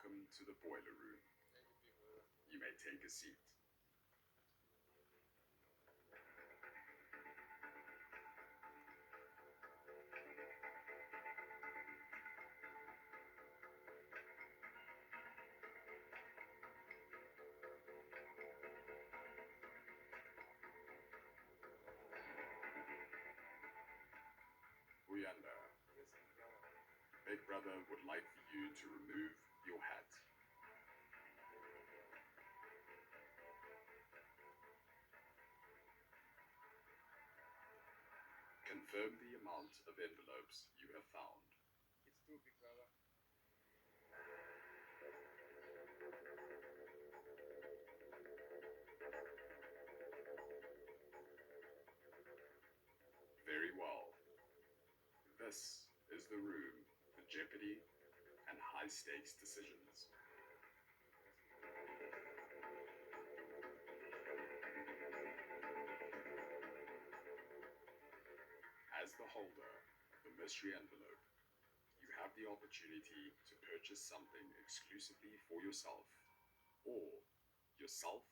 Welcome to the boiler room. You may take a seat. Uyanda, Big Brother would like for you to remove your hat. Confirm the amount of envelopes you have found. It's too big, brother. Very well. This is the room for jeopardy and high-stakes decisions. As the holder of the mystery envelope, you have the opportunity to purchase something exclusively for yourself, or yourself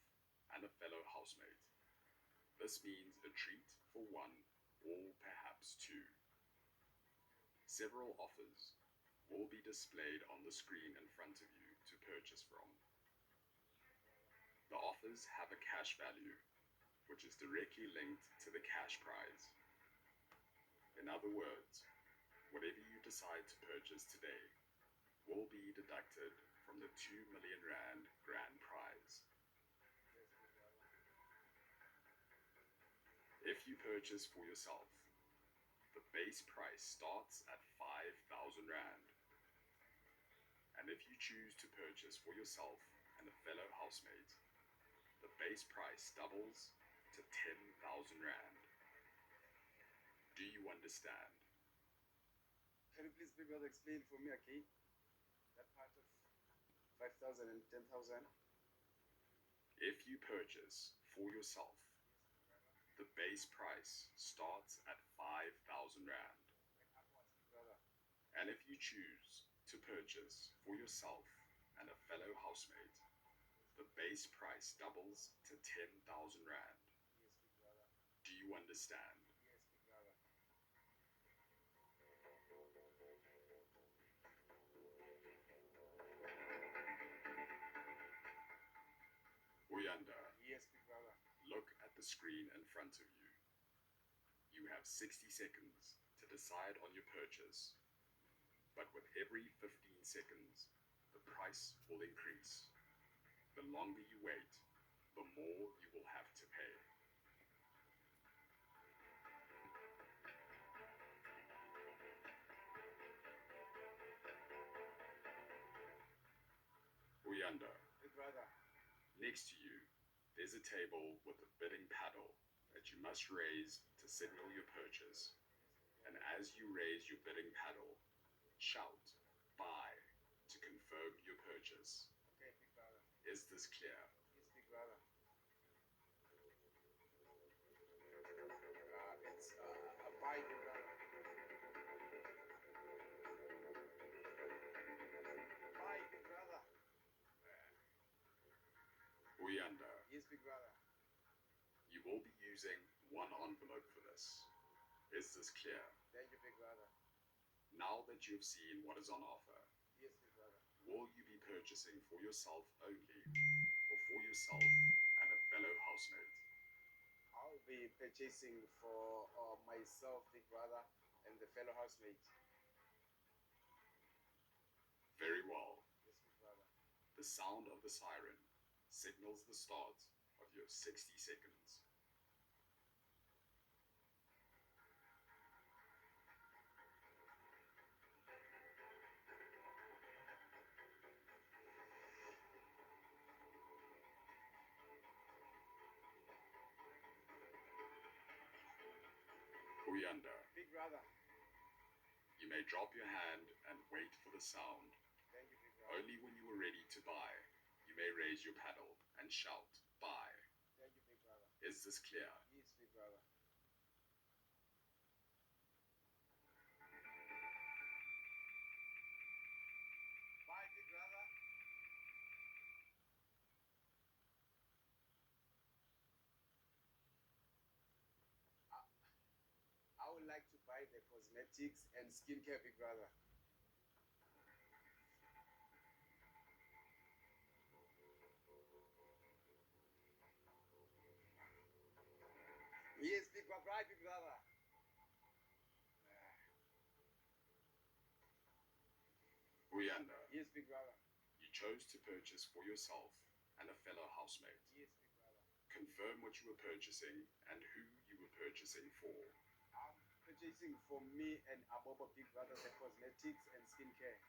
and a fellow housemate. This means a treat for one or perhaps two. Several offers will be displayed on the screen in front of you to purchase from. The offers have a cash value, which is directly linked to the cash prize. In other words, whatever you decide to purchase today will be deducted from the 2 million rand grand prize. If you purchase for yourself, the base price starts at 5,000 rand. And if you choose to purchase for yourself and a fellow housemate, the base price doubles to 10,000 rand. Do you understand? Can you please, big brother, explain for me again that part of 5,000 and 10,000? If you purchase for yourself, the base price starts at 5,000 rand. Brother. And if you choose to purchase for yourself and a fellow housemate, the base price doubles to 10,000 rand. Yes, big brother. Do you understand? Yes, big brother. Uyanda, Yes, big brother. look at the screen in front of you. You have 60 seconds to decide on your purchase, but with every 15 seconds, the price will increase. The longer you wait, the more you will have to pay. Uyanda, Big brother. next to you, there's a table with a bidding paddle that you must raise to signal your purchase. And as you raise your bidding paddle, shout "buy" to confirm your purchase. Okay, big brother. Is this clear? Yes, big brother. It's a buy, big brother. Buy, big brother. Uyanda, Yes, big brother. you will be using one envelope for this. Is this clear? Thank you, big brother. Now that you've seen what is on offer, Yes, big brother. will you be purchasing for yourself only, or for yourself and a fellow housemate? I'll be purchasing for myself, big brother, and the fellow housemate. Very well. Yes, big brother. The sound of the siren signals the start of your 60 seconds. Uyanda, Big brother. you may drop your hand and wait for the sound. Thank you, big brother. Only when you are ready to buy, you may raise your paddle and shout "buy." Thank you, big brother. Is this clear? Yes, big brother. Bye, big brother. cosmetics and skincare, big brother. Yes, big brother, right, big brother. Uyanda, Yes, big brother. you chose to purchase for yourself and a fellow housemate. Yes, big brother. Confirm what you were purchasing and who you were purchasing for. I'm purchasing for me and Abobo, big brother, the cosmetics and skincare.